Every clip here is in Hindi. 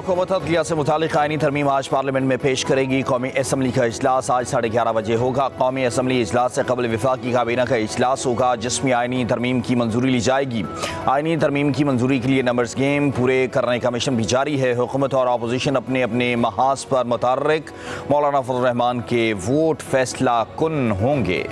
हुकूमत अदलिया से मुतालिक आईनी तरमीम आज पार्लियामेंट में पेश करेगी। कौमी असम्बली का इजलास आज 11:30 बजे होगा। कौमी असम्बली इजलास से कबल वफाकी काबीना का इजलास होगा जिसमें आईनी तरमीम की मंजूरी ली जाएगी। आईनी तरमीम की मंजूरी के लिए नंबर्स गेम पूरे करने का मिशन भी जारी है। हुकूमत और अपोजिशन अपने अपने महाज पर मुतहर्रिक। मौलाना फजल रहमान के वोट फैसला कुन होंगे।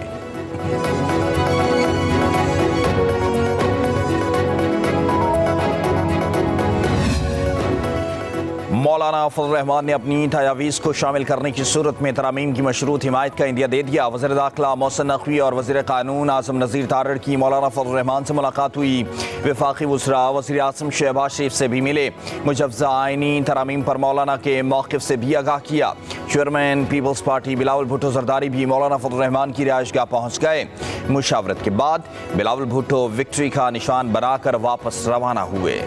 मौलाना फजल रहमान ने अपनी तजावीज़ को शामिल करने की सूरत में तरामीम की मशरूत हिमायत का इंदिया दे दिया। वज़ीर दाखिला मोहसिन नकवी और वज़ीर कानून आज़म नज़ीर तारड़ की मौलाना फजल रहमान से मुलाकात हुई। वफाकी वज़रा वज़ीर आज़म शहबाज शरीफ से भी मिले। मुजव्वज़ा आईनी तरामीम पर मौलाना के मौक़िफ़ से भी आगाह किया। Chairman People's Party Bilawal Bhutto Zardari भी मौलाना फजल रहमान की रिहाइशगाह पहुँच गए। मुशावरत के बाद बिलावल भुट्टो विक्ट्री का निशान बनाकर वापस रवाना हुए।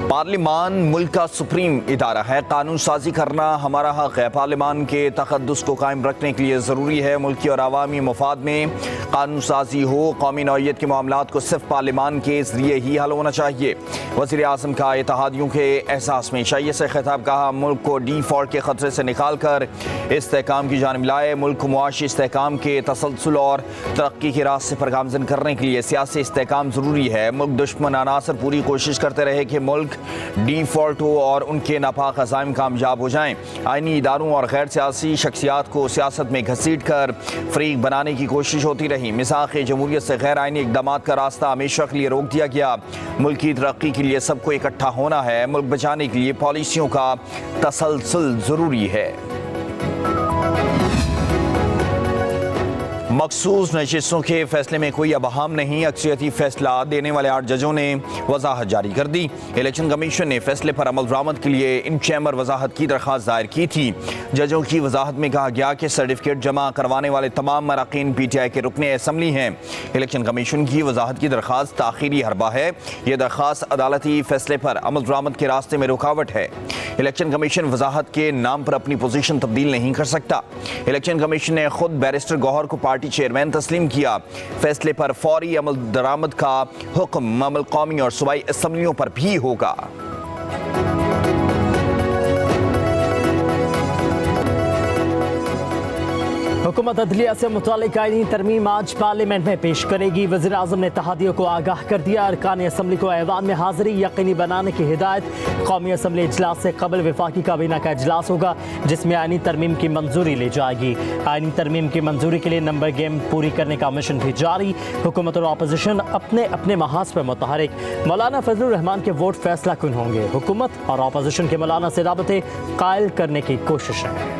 पार्लिमान मुल्क का सुप्रीम इदारा है। कानून साजी करना हमारा हक है। पार्लिमान के तक़द्दुस को कायम रखने के लिए ज़रूरी है मुल्की और अवामी मफाद में कानून साजी हो। कौमी नौइयत के मामलात को सिर्फ पार्लिमान के ज़रिए ही हल होना चाहिए। वज़ीर आज़म का इत्तेहादियों के एहसास में शैय्यत से खिताब। कहा मुल्क को डिफ़ॉल्ट के ख़तरे से निकाल कर इस्तेहकाम की जानिब लाए। मुल्क को मुआशी इस्तेहकाम के तसलसल और तरक्की के रास्ते पर गामज़न करने के लिए सियासी इस्तेहकाम ज़रूरी है। मुल्क दुश्मन अनासर पूरी कोशिश करते रहे कि मुल्क डिफ़ॉल्ट हो और उनके नापाक अज़ाइम कामयाब हो जाएं। आईनी इदारों और गैर सियासी शख्सियात को सियासत में घसीट कर फ़रीक बनाने की कोशिश होती रही। मिसाक़ जमहूरियत से गैर आईनी इक़दाम का रास्ता हमेशा के लिए रोक दिया गया। मुल्क की तरक्की के लिए सबको इकट्ठा होना है। मुल्क बचाने के लिए पॉलिसियों का तसलसल ज़रूरी है। मखसूस नशिस्तों के फैसले में कोई अबहम नहीं। अक्सरियती फैसला देने वाले 8 जजों ने वजाहत जारी कर दी। इलेक्शन कमीशन ने फैसले पर अमल दरामद के लिए इन चैम्बर वजाहत की दरख्वास्त दायर की थी। जजों की वजाहत में कहा गया कि सर्टिफिकेट जमा करवाने वाले तमाम मराकीन PTI के रुकने असम्बली हैं। इलेक्शन कमीशन की वजाहत की दरख्वास्त ताखीरी हरबा है। यह दरख्वास्त अदालती फैसले पर अमल दरामद के रास्ते में रुकावट है। इलेक्शन कमीशन वजाहत के नाम पर अपनी पोजीशन तब्दील नहीं कर सकता। इलेक्शन कमीशन ने खुद बैरिस्टर गौहर को पार्टी चेयरमैन तस्लीम किया। फैसले पर फौरी अमल दरामद का हुक्म अमल कौमी और सूबाई असम्बलियों पर भी होगा। हुकूमत अदलिया से मुतालिक आईनी तरमीम आज पार्लियामेंट में पेश करेगी। वज़ीर आज़म ने इत्तेहादियों को आगाह कर दिया। अरकान असम्बली को ऐवान में हाज़िरी यकीनी बनाने की हिदायत। कौमी असम्बली इजलास से कबल वफाकी काबीना का इजलास होगा जिसमें आईनी तरमीम की मंजूरी ली जाएगी। आईनी तरमीम की मंजूरी के लिए नंबर गेम पूरी करने का मिशन भी जारी। हुकूमत और अपोजिशन अपने अपने महाज पर मुतहरिक। मौलाना फजल रहमान के वोट फैसला कुन होंगे। हुकूमत और अपोजिशन के मौलाना से राबते कायल करने की कोशिश है।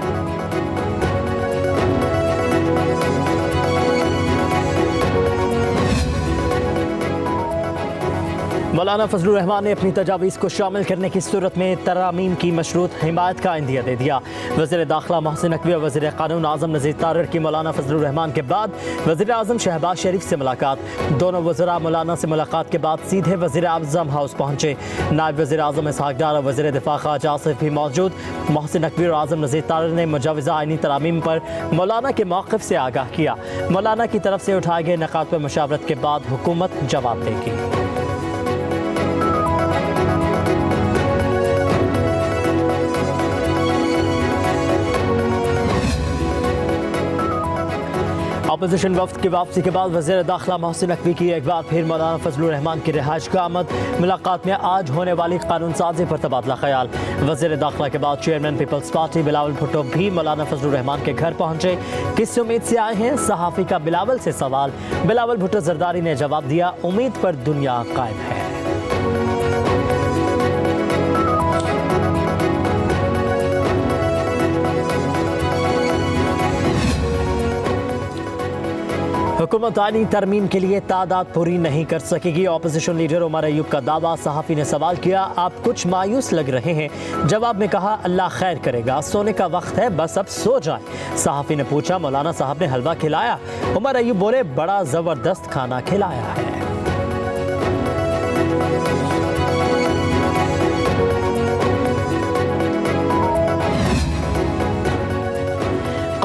मौलाना फजल रहमान ने अपनी तजावीज़ को शामिल करने की सूरत में तरामीम की मशरूत हिमायत का इंदिया दे दिया। वज़ीर दाखिला मोहसिन नकवी और वज़ीर कानून आज़म नज़ीर तारड़ की मौलाना फजल रहमान के बाद वज़ीर आज़म शहबाज शरीफ से मुलाकात। दोनों वज़रा मौलाना से मुलाकात के बाद सीधे वज़ीर आज़म हाउस पहुँचे। नायब वज़ीर आज़म इसहाक़ डार और वज़ीर दिफ़ा ख़ाजा आसिफ भी मौजूद। मोहसिन नकवी और आज़म नज़ीर तारड़ ने मुजव्वज़ा आईनी तरामीम पर मौलाना के मौक़िफ़ से आगाह किया। मौलाना की तरफ से उठाए गए नकात पर मुशावरत के बाद हुकूमत जवाब देगी। अपोजिशन वफ्द की वापसी के बाद वज़ीर दाखिला मोहसिन नकवी की एक बार फिर मौलाना फजल रहमान की रिहाइशगाह आमद। मुलाकात में आज होने वाली कानून साजी पर तबादला ख्याल। वज़ीर दाखिला के बाद chairman People's Party Bilawal Bhutto भी मौलाना फजल रहमान के घर पहुंचे। किस उम्मीद से आए हैं, सहाफ़ी का बिलावल से सवाल। बिलावल भुट्टो जरदारी ने जवाब दिया, उम्मीद पर दुनिया कायम है। हुकूमत आईनी तरमीम के लिए तादाद पूरी नहीं कर सकेगी। अपोजिशन लीडर उमर अयूब का दावा। सहाफ़ी ने सवाल किया, आप कुछ मायूस लग रहे हैं। जवाब में कहा, अल्लाह खैर करेगा, सोने का वक्त है, बस अब सो जाए। सहाफ़ी ने पूछा, मौलाना साहब ने हलवा खिलाया? उमर अयूब बोले, बड़ा ज़बरदस्त खाना खिलाया है।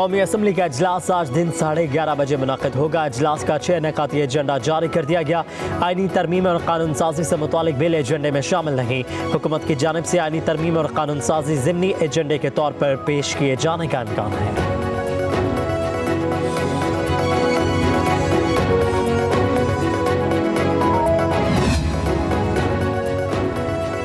कौमी असम्बली का इजलास आज दिन 11:30 बजे मुनक़िद होगा। इजलास का 6 निकाती एजेंडा जारी कर दिया गया। आईनी तरमीम और कानून साजी से मुतालिक बिल एजेंडे में शामिल नहीं। हुकूमत की जानिब से आईनी तरमीम और कानून साजी ज़िमनी एजेंडे के तौर पर पेश किए जाने का इम्कान है।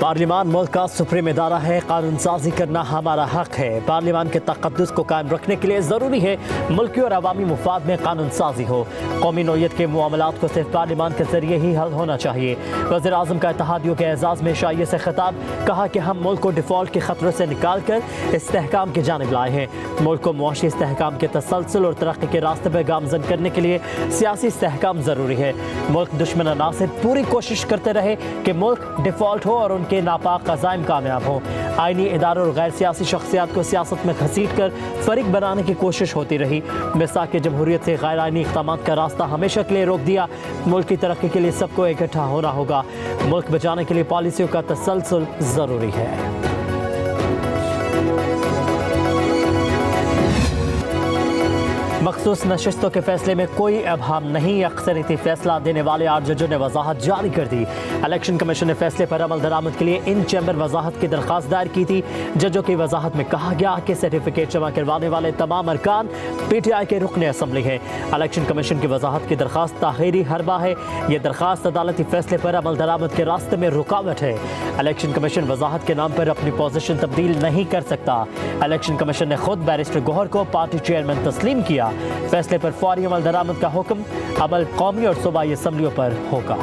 पार्लियामान मुल्क का सुप्रीम इदारा है, कानून साजी करना हमारा हक है। पार्लियामान के तक़द्दुस को कायम रखने के लिए ज़रूरी है मुल्की और अवामी मुफाद में कानून साजी हो। कौमी नौइयत के मामलात को सिर्फ पार्लियामान के जरिए ही हल होना चाहिए। वज़ीर आज़म का इत्तेहादियों के एजाज़ में शाइए से खिताब, कहा कि हम मुल्क को डिफ़ॉल्ट के ख़तरों से निकाल कर इस्तेहकाम की जानिब लाए हैं। मुल्क को मुआशी इस्तेहकाम के तसलसल और तरक्की के रास्ते पर गामज़न करने के लिए सियासी इस्तेहकाम ज़रूरी है। मुल्क दुश्मन अनासिर पूरी कोशिश करते रहे कि मुल्क डिफ़ॉल्ट हो और उनके नापाक अज़ाइम कामयाब हों। आईनी इदारों और गैर सियासी शख्सियात को सियासत में घसीट कर फरीक बनाने की कोशिश होती रही। मिसाक जमहूरियत से गैर आईनी इक़दामात का रास्ता हमेशा के लिए रोक दिया। मुल्क की तरक्की के लिए सबको इकट्ठा होना होगा। मुल्क बचाने के लिए पॉलिसियों का तसलसल ज़रूरी है। मखसूस नशिस्तों के फैसले में कोई अबहम नहीं। अक्सरियती फैसला देने वाले 8 जजों ने वजाहत जारी कर दी। इलेक्शन कमीशन ने फैसले पर अमल दरामद के लिए इन चैम्बर वजाहत की दरख्वास्त दायर की थी। जजों की वजाहत में कहा गया कि सर्टिफिकेट जमा करवाने वाले तमाम अरकान PTI के रुकन असम्बली हैं। इलेक्शन कमीशन की वजाहत की दरख्वास्त ताख़ीरी हरबा है। यह दरख्वास्त अदालती फैसले पर अमल दरामद के रास्ते में रुकावट है। इलेक्शन कमीशन वजाहत के नाम पर अपनी पोजीशन तब्दील नहीं कर सकता। इलेक्शन कमीशन ने खुद बैरिस्टर गौहर को पार्टी चेयरमैन तस्लीम किया। फैसले पर फौरी अमल दरामद का हुक्म अमल कौमी और सूबाई असम्बलियों पर होगा।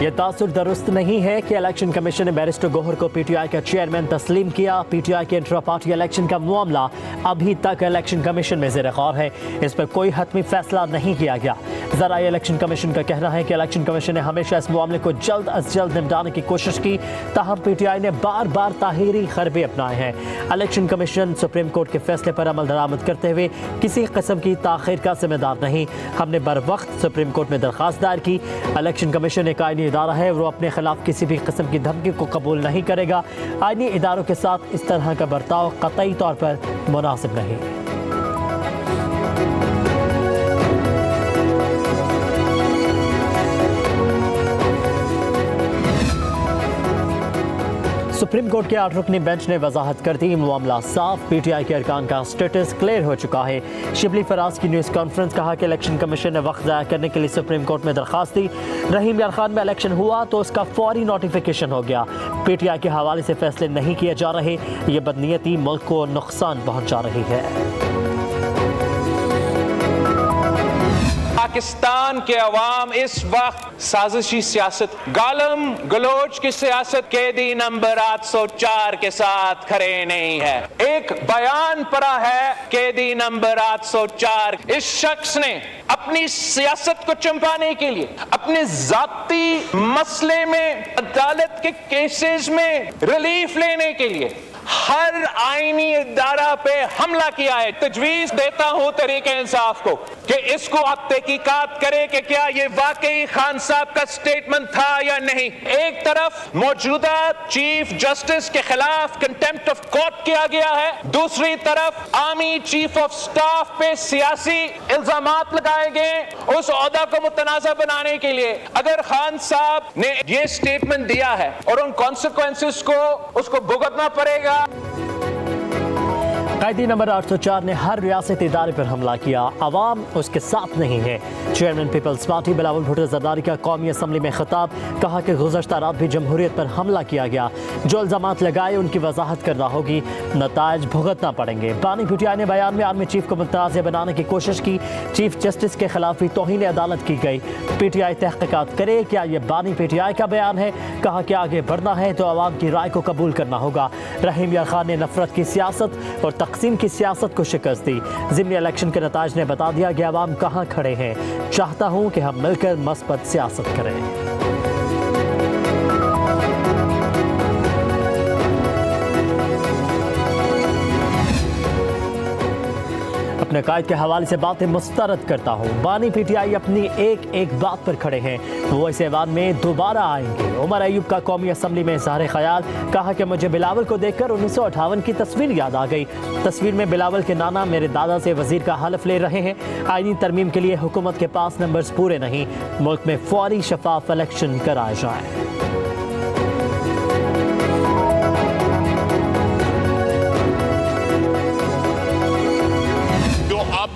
यह तासुर दुरुस्त नहीं है कि इलेक्शन कमीशन ने बैरिस्टर गौहर को PTI का चेयरमैन तस्लीम किया। PTI के इंट्रा पार्टी इलेक्शन का मामला अभी तक इलेक्शन कमीशन में ज़ेर गौर है। इस पर कोई हतमी फैसला नहीं किया गया। ज़राए इलेक्शन कमीशन का कहना है कि इलेक्शन कमीशन ने हमेशा इस मामले को जल्द अज जल्द निपटाने की कोशिश की, ताहम PTI ने बार बार ताहीरी खरबे अपनाए हैं। इलेक्शन कमीशन सुप्रीम कोर्ट के फैसले पर अमल दरामद करते हुए किसी किस्म की ताख़ीर का जिम्मेदार नहीं। हमने बर वक्त सुप्रीम कोर्ट में दरख्वास्त दायर की। इलेक्शन कमीशन एक आईनी इदारा है, वो अपने खिलाफ किसी भी किस्म की धमकी को कबूल नहीं करेगा। आईनी इदारों के साथ इस तरह का बर्ताव कतई तौर पर मुनासिब नहीं। सुप्रीम कोर्ट के 8 रुकनी बेंच ने वजाहत कर दी, मामला साफ। PTI के अरकान का स्टेटस क्लियर हो चुका है। शिबली फराज की न्यूज़ कॉन्फ्रेंस, कहा कि इलेक्शन कमीशन ने वक्त ज़ाया करने के लिए सुप्रीम कोर्ट में दरख्वास्त दी। रहीम यार खान में इलेक्शन हुआ तो उसका फौरी नोटिफिकेशन हो गया। PTI के हवाले से फैसले नहीं किए जा रहे। ये बदनीयती मुल्क को नुकसान पहुँचा रही है। पाकिस्तान के अवाम इस वक्त साजिशी सियासत, गालम गलोच की सियासत, कैदी नंबर 804 के साथ खड़े नहीं है। एक बयान पड़ा है कैदी नंबर 804। इस शख्स ने अपनी सियासत को चंपाने के लिए, अपने जाती मसले में, अदालत के केसेस में रिलीफ लेने के लिए हर आईनी इदारा पे हमला किया है। तजवीज देता हूं तरीके इंसाफ को कि इसको अब तहकीकात करे कि क्या ये वाकई खान साहब का स्टेटमेंट था या नहीं। एक तरफ मौजूदा चीफ जस्टिस के खिलाफ कंटेम्प्ट ऑफ कोर्ट किया गया है, दूसरी तरफ आर्मी चीफ ऑफ स्टाफ पे सियासी इल्जामात लगाए गए उस ओहदा को मुतनाज़ा बनाने के लिए। अगर खान साहब ने ये स्टेटमेंट दिया है और उन कॉन्सिक्वेंसेस को उसको भुगतना पड़ेगा। कैदी नंबर 804 ने हर रियासती इदारे पर हमला किया, अवाम उसके साथ नहीं है। Chairman People's Party Bilawal Bhutto Zardari का कौमी असम्बली में खिताब, कहा कि गुज़श्ता रात भी जमहूरियत पर हमला किया गया। जो इल्ज़ामात लगाए उनकी वजाहत करना होगी, नताइज भुगतना पड़ेंगे। बानी PTI ने बयान में आर्मी चीफ को मुतनाज़ बनाने की कोशिश की। चीफ जस्टिस के खिलाफ भी तौहीन अदालत की गई। PTI तहक़ीक़ात करे, क्या ये बानी PTI का बयान है? कहा कि आगे बढ़ना है तो आवाम की राय को कबूल करना होगा। रहीम यार खान ने नफरत की सियासत और तकसीम की सियासत को शिकस्त दी। ज़िमनी इलेक्शन के नताइज ने बता दिया कि अवाम कहाँ खड़े हैं। चाहता हूँ कि हम मिलकर मस्बत सियासत करें। अपने कायद के हवाले से बातें मुस्तरद करता हूँ। बानी पीटीआई अपनी एक एक बात पर खड़े हैं, वो इस ऐवान में दोबारा आएंगे। उमर अयूब का कौमी असम्बली में इज़हार ख्याल, कहा कि मुझे बिलावल को देखकर 1958 की तस्वीर याद आ गई। तस्वीर में बिलावल के नाना मेरे दादा से वजीर का हल्फ ले रहे हैं। आईनी तरमीम के लिए हुकूमत के पास नंबर्स पूरे नहीं, मुल्क में फौरी शफाफ इलेक्शन कराए जाए।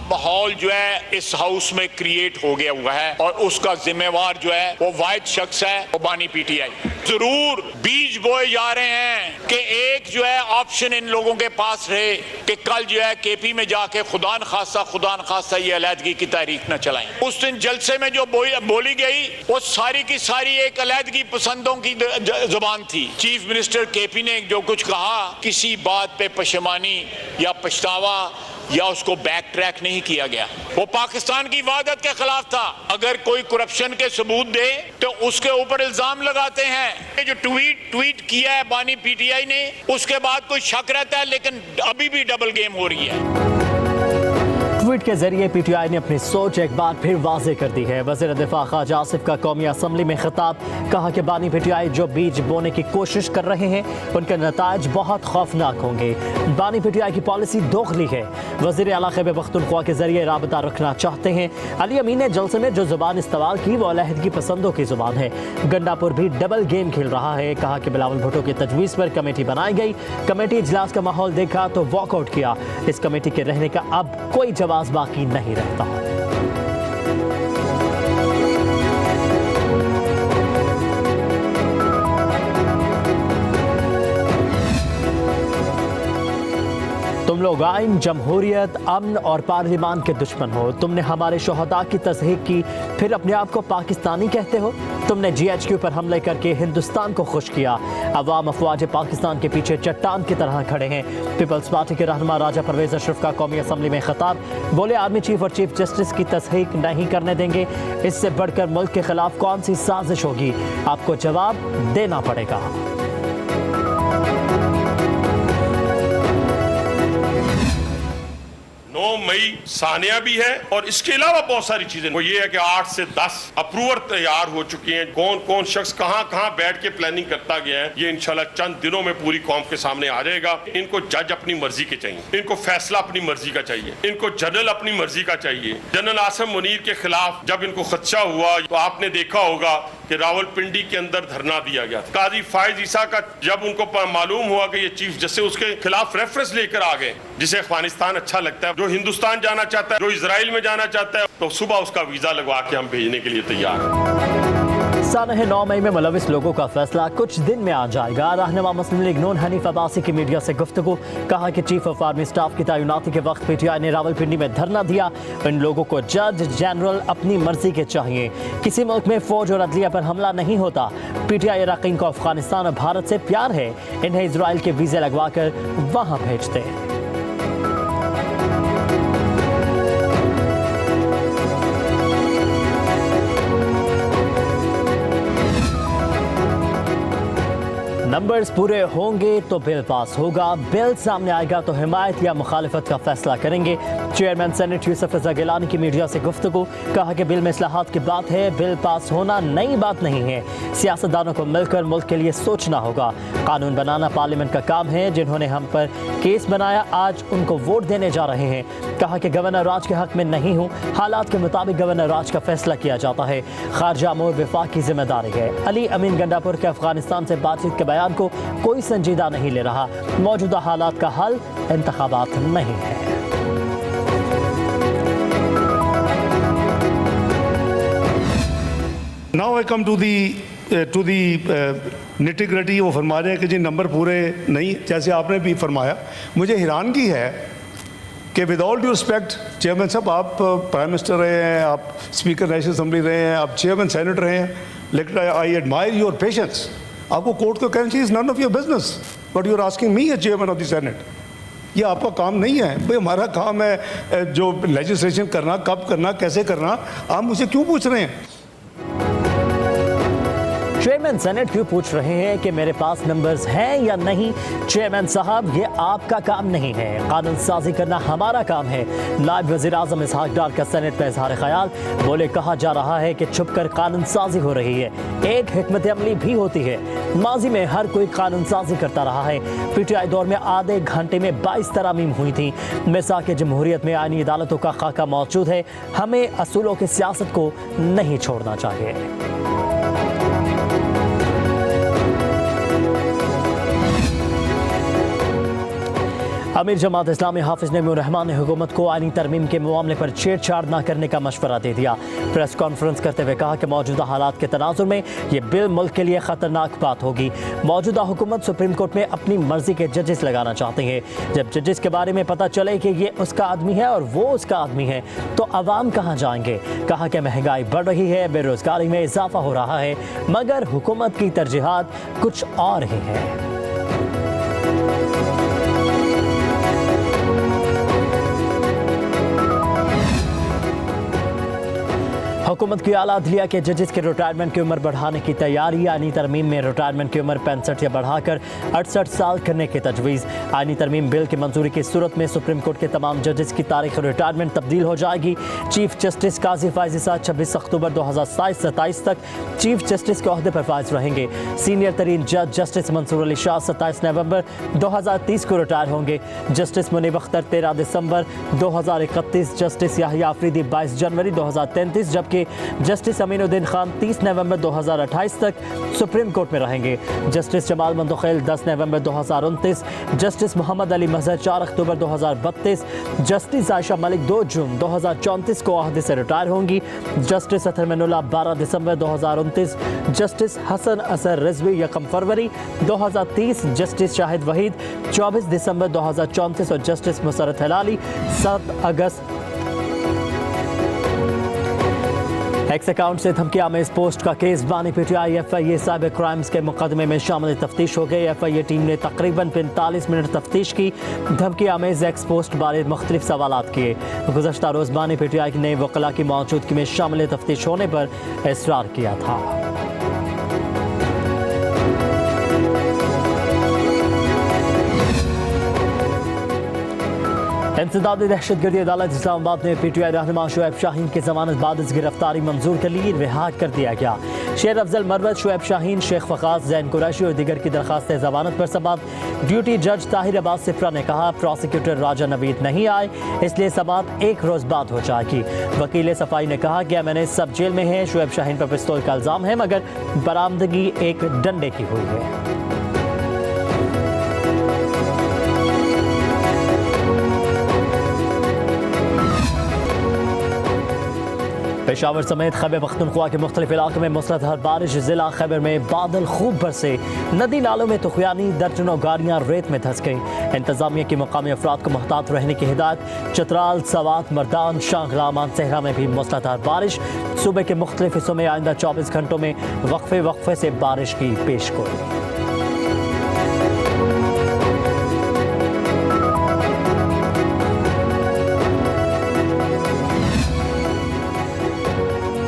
माहौल जो है इस हाउस में क्रिएट हो गया हुआ है और उसका जिम्मेवार जो है वो वाहिद शख्स है, वो बानी पीटीआई। जरूर बीज बोए जा रहे हैं कि एक जो है ऑप्शन इन लोगों के पास रहे कि कल जो है केपी में जाके खुदा न खासा ये अलहदगी की तहरीक न चलाएं। उस दिन जलसे में जो बोली गई वो सारी की सारी एक अलहदगी पसंदों की जुबान थी। चीफ मिनिस्टर केपी ने जो कुछ कहा, किसी बात पे पशेमानी या पछतावा या उसको बैक ट्रैक नहीं किया गया। वो पाकिस्तान की वादत के खिलाफ था। अगर कोई करप्शन के सबूत दे तो उसके ऊपर इल्जाम लगाते हैं। ये जो ट्वीट किया है बानी पीटीआई ने, उसके बाद कोई शक रहता है, लेकिन अभी भी डबल गेम हो रही है। ट्वीट के जरिए पीटीआई ने अपनी सोच एक बार फिर वाज़ेह कर दी है। वज़ीर दिफा ख्वाजा आसिफ का कौमी असम्बली में खिताब, कहा कि बानी पीटीआई जो बीज बोने की कोशिश कर रहे हैं उनके नताज बहुत खौफनाक होंगे। बानी पीटीआई की पॉलिसी दोगली है। वज़ीर आला खैबर पख्तूनख्वा के जरिए राबता रखना चाहते हैं। अली अमीन ने जलसे में जो जुबान इस्तेमाल की वो अलहदगी पसंदों की जुबान है। गंडापुर भी डबल गेम खेल रहा है। कहा कि बिलावल भुट्टो की तजवीज़ पर कमेटी बनाई गई। कमेटी इजलास का माहौल देखा तो वॉकआउट किया। इस कमेटी के रहने का अब कोई जवाब बाकी नहीं रहता। तुम लोग आइन, जमहूरियत, अमन और पार्लिमान के दुश्मन हो। तुमने हमारे शोहदा की तस्दीक की, फिर अपने आप को पाकिस्तानी कहते हो। तुमने GHQ पर हमले करके हिंदुस्तान को खुश किया। अवाम अफवाज पाकिस्तान के पीछे चट्टान की तरह खड़े हैं। पीपल्स पार्टी के रहनुमा राजा परवेज अशरफ का कौमी असम्बली में खिताब, बोले आर्मी चीफ और चीफ जस्टिस की तस्दीक नहीं करने देंगे। इससे बढ़कर मुल्क के खिलाफ कौन सी साजिश होगी, आपको जवाब देना पड़ेगा। 9 मई सानिया भी है और इसके अलावा बहुत सारी चीजें। वो ये है कि 8 से 10 अप्रूवर तैयार हो चुके हैं। कौन कौन शख्स कहां कहां बैठ के प्लानिंग करता गया है, ये इंशाल्लाह चंद दिनों में पूरी कौम के सामने आ जाएगा। इनको जज अपनी मर्जी के चाहिए, इनको फैसला अपनी मर्जी का चाहिए, इनको जनरल अपनी मर्जी का चाहिए। जनरल आसिम मुनीर के खिलाफ जब इनको खदशा हुआ तो आपने देखा होगा कि रावलपिंडी के अंदर धरना दिया गया। काजी फायज ईसा का जब उनको मालूम हुआ कि ये चीफ जस्टिस उसके खिलाफ रेफरेंस लेकर आ गए, जिसे अफगानिस्तान अच्छा लगता है, जो हिंदुस्तान जाना चाहता है, जो इजराइल में जाना चाहता है, तो सुबह उसका वीजा लगवा के हम भेजने के लिए तैयार हैं। सानह 9 मई में मुलविस लोगों का फैसला कुछ दिन में आ जाएगा। रहनुमा मुस्लिम लीग नून हनीफ अब्बासी की मीडिया से गुफ्तगू, कहा कि चीफ ऑफ आर्मी स्टाफ की तैनाती के वक्त पीटीआई ने रावलपिंडी में धरना दिया। इन लोगों को जज जनरल अपनी मर्जी के चाहिए। किसी मुल्क में फौज और अदलिया पर हमला नहीं होता। पीटीआई अरकान को अफगानिस्तान और भारत से प्यार है, इन्हें इजराइल के वीजे लगवा कर वहां भेजते हैं। नंबर्स पूरे होंगे तो बिल पास होगा। बिल सामने आएगा तो हिमायत या मुखालिफत का फैसला करेंगे। चेयरमैन सेनेट यूसुफ रज़ा गिलानी की मीडिया से गुफ्तगू, कहा कि बिल में इस्लाहात की बात है, बिल पास होना नई बात नहीं है। सियासतदानों को मिलकर मुल्क के लिए सोचना होगा। कानून बनाना पार्लियामेंट का काम है। जिन्होंने हम पर केस बनाया आज उनको वोट देने जा रहे हैं। कहा कि गवर्नर राज के हक में नहीं हूँ, हालात के मुताबिक गवर्नर राज का फैसला किया जाता है। खारजा अमूर विफाक की जिम्मेदारी है। अली अमीन गंडापुर के अफगानिस्तान से बातचीत के बयान को कोई संजीदा नहीं ले रहा। मौजूदा हालात का हल इंतखाबात नहीं है। Now I come to the nitty gritty. वो फरमा रहे हैं कि जी नंबर पूरे नहीं, जैसे आपने भी फरमाया। मुझे हैरानगी है कि with all due respect chairman साहब, आप प्राइम मिनिस्टर रहे हैं, आप स्पीकर नेशनल असेंबली रहे हैं, आप चेयरमैन सेनेट रहे हैं, लेकिन आई एडमायर योर पेशेंस। आपको कोर्ट को कहना चाहिए, is none of your business but you are asking me as chairman of the senate. ये आपका काम नहीं है भाई, हमारा काम है जो लेजिस्लेशन करना, कब करना, कैसे करना। आप मुझसे क्यों पूछ रहे हैं? चेयरमैन सेनेट क्यों पूछ रहे हैं कि मेरे पास नंबर्स हैं या नहीं? चेयरमैन साहब, ये आपका काम नहीं है, कानून साजी करना हमारा काम है। नायब वज़ीर आज़म इसहाक डार का सेनेट में इजहार ख्याल, बोले कहा जा रहा है कि छुपकर कानून साजी हो रही है, एक हिकमत अमली भी होती है। माजी में हर कोई कानून साजी करता रहा है। पीटीआई दौर में आधे घंटे में 22 तरामीम हुई थी। मिसाक जमहूरियत में आईनी अदालतों का खाका मौजूद है। हमें असूलों की सियासत को नहीं छोड़ना चाहिए। अमीर जमात इस्लामी हाफिज नईमुर रहमान ने हुकूमत को आईनी तरमीम के मामले पर छेड़छाड़ न करने का मशवरा दे दिया। प्रेस कॉन्फ्रेंस करते हुए कहा कि मौजूदा हालात के तनाजुर में ये बिल मुल्क के लिए खतरनाक बात होगी। मौजूदा हुकूमत सुप्रीम कोर्ट में अपनी मर्जी के जजेस लगाना चाहते हैं। जब जजेस के बारे में पता चले कि ये उसका आदमी है और वो उसका आदमी है तो अवाम कहाँ जाएंगे? कहा कि महंगाई बढ़ रही है, बेरोजगारी में इजाफा हो रहा है, मगर हुकूमत की तरजीहात कुछ और ही है। हुकूमत की आला अदलिया के जजेस के रिटायरमेंट की उम्र बढ़ाने की तैयारी। आईनी तरमीम में रिटायरमेंट की उम्र 65 या बढ़ाकर 68 साल करने की तजवीज़। आईनी तरमीम बिल की मंजूरी की सूरत में सुप्रीम कोर्ट के तमाम जजेस की तारीख रिटायरमेंट तब्दील हो जाएगी। चीफ जस्टिस काजी फायज़ साद 26 अक्टूबर 2027 तक चीफ जस्टिस के ओहदे पर फायज रहेंगे। सीनियर तरीन जज जस्टिस मंसूर अली शाह 27 नवंबर 2030 को रिटायर होंगे। जस्टिस मुनीब अख्तर 13 दिसंबर 2031, जस्टिस याहिया अफरीदी 22 जनवरी 2033, जबकि जस्टिस अमीनुद्दीन खान 30 नवंबर 2028 तक सुप्रीम कोर्ट में रहेंगे। जस्टिस जमाल मंदोखेल 10 नवंबर 2029, जस्टिस मोहम्मद अली महजर 4 अक्टूबर 2032, जस्टिस आयशा मलिक 2 जून 2034 को ओहदे से रिटायर होंगी। जस्टिस अतर मैनुल्लाह 12 दिसंबर 2029, जस्टिस हसन असर रिजवी 1 फरवरी 2030, जस्टिस शाहिद वहीद 24 दिसंबर 2034 और जस्टिस मुसरत हिलाली 7 अगस्त। एक्स अकाउंट से धमकी आमेज पोस्ट का केस। बानी पीटीआई एफआईए साइबर क्राइम्स के मुकदमे में शामिल तफ्तीश हो गई। एफआईए टीम ने तकरीबन 45 मिनट तफ्तीश की। धमकी आमेज एक्स पोस्ट बारे मुख्तलिफ सवालात किए। गुज़श्ता रोज़ बानी पीटीआई के नए वकला की मौजूदगी में शामिल तफ्तीश होने पर इसरार किया था। इंसदादी दहशतगर्दी अदालत इस्लामाबाद ने पीटीआई रहनुमा शुएब शाहीन की जमानत बाद गिरफ्तारी मंजूर कर ली, रिहा कर दिया गया। शेर अफजल मरवत, शुएब शाहीन, शेख फकास, जैन कुरैशी और दीगर की दरखास्तें जमानत पर समाअत। ड्यूटी जज ताहिर अब्बास सिफ्रा ने कहा प्रोसिक्यूटर राजा नवीद नहीं आए, इसलिए समाअत एक रोज बाद हो जाएगी। वकील सफाई ने कहा कि एमएनए सब जेल में है। शुएब शाहीन पर पिस्तौल का इल्जाम है, मगर बरामदगी एक डंडे की हुई है। पेशावर समेत खैबर पख्तूनख्वा के मुख्तलिफ इलाकों में मूसलाधार बारिश। जिला खैबर में बादल खूब बरसे, नदी नालों में तुखयानी, दर्जनों गाड़ियां रेत में धंस गईं। इंतजामिया की मकामी अफराद को मुहतात रहने की हिदायत। चतराल, सवात, मर्दान, शांगला, मानसहरा में भी मूसलाधार बारिश। सूबे के मुख्तलिफ हिस्सों में आइंदा 24 घंटों में वक्फे से बारिश की पेशगोई।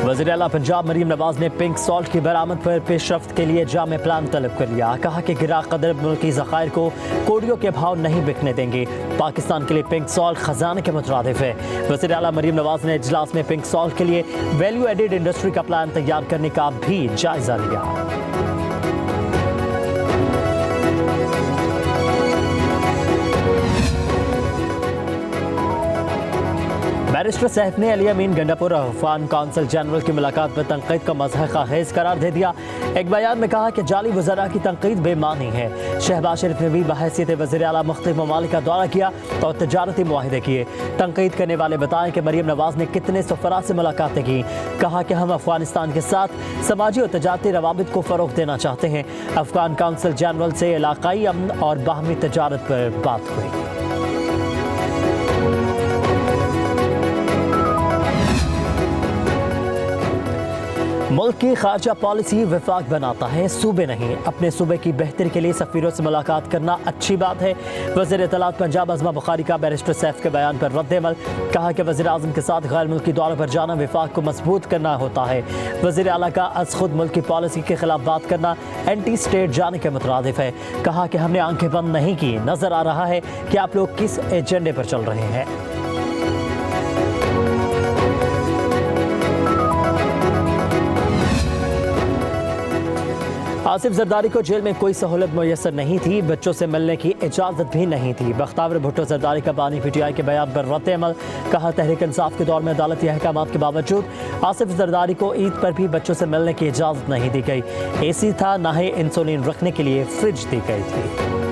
वज़ीर आला पंजाब मरीम नवाज ने पिंक सॉल्ट की बरामद पर पेशरफ्त के लिए जामे प्लान तलब कर लिया। कहा कि गिरा कदर मुल्की ज़खायर को कोडियों के भाव नहीं बिकने देंगे। पाकिस्तान के लिए पिंक सॉल्ट खजाने के मुतरादिफ है। वज़ीर आला मरीम नवाज ने इजलास में पिंक सॉल्ट के लिए वैल्यू एडेड इंडस्ट्री का प्लान तैयार करने का भी जायजा लिया। बैरिस्टर सैफ ने अली अमीन गंडापुर और अफगान कौंसल जनरल की मुलाकात पर तनकीद का मज़हक़ खेज़ करार दे दिया। एक बयान में कहा कि जाली वज़रा की तनकीद बेमानी है। शहबाज शरीफ ने भी बहैसियत वज़ीर आला मुख्तलिफ ममालिक का दौरा किया और तजारती मुआहिदे किए। तनकीद करने वाले बताएं कि मरीम नवाज ने कितने सफ़रा से मुलाकातें की। कहा कि हम अफगानिस्तान के साथ समाजी और तजारती रवाबित को फ़रोग़ देना चाहते हैं। अफगान कौंसल जनरल से इलाकाई अमन और बाहमी तजारत पर बात हुई। मुल्क की खारजा पॉलिसी वफाक बनाता है, सूबे नहीं। अपने सूबे की बेहतरी के लिए सफ़ीरों से मुलाकात करना अच्छी बात है। वज़ीर इत्तलात पंजाब अज़मा बुखारी का बैरिस्टर सैफ के बयान पर रद्द-ए-अमल। कहा कि वज़ीर आज़म के साथ गैर मुल्की दौरों पर जाना वफाक को मजबूत करना होता है। वज़ीर आला का अज खुद मुल्क की पॉलिसी के खिलाफ बात करना एंटी स्टेट जाने के मुतरादिफ है। कहा कि हमने आंखें बंद नहीं की, नजर आ रहा है कि आप लोग किस एजेंडे पर चल रहे हैं। आसिफ जरदारी को जेल में कोई सहूलत मुयसर नहीं थी, बच्चों से मिलने की इजाज़त भी नहीं थी। बख्तावर भुट्टो जरदारी का बानी PTI के बयान पर रद्द-ए-अमल। कहा तहरीक इंसाफ के दौर में अदालती अहकामात के बावजूद आसिफ जरदारी को ईद पर भी बच्चों से मिलने की इजाज़त नहीं दी गई। AC था, ना ही इंसुलिन रखने के लिए फ्रिज दी गई थी।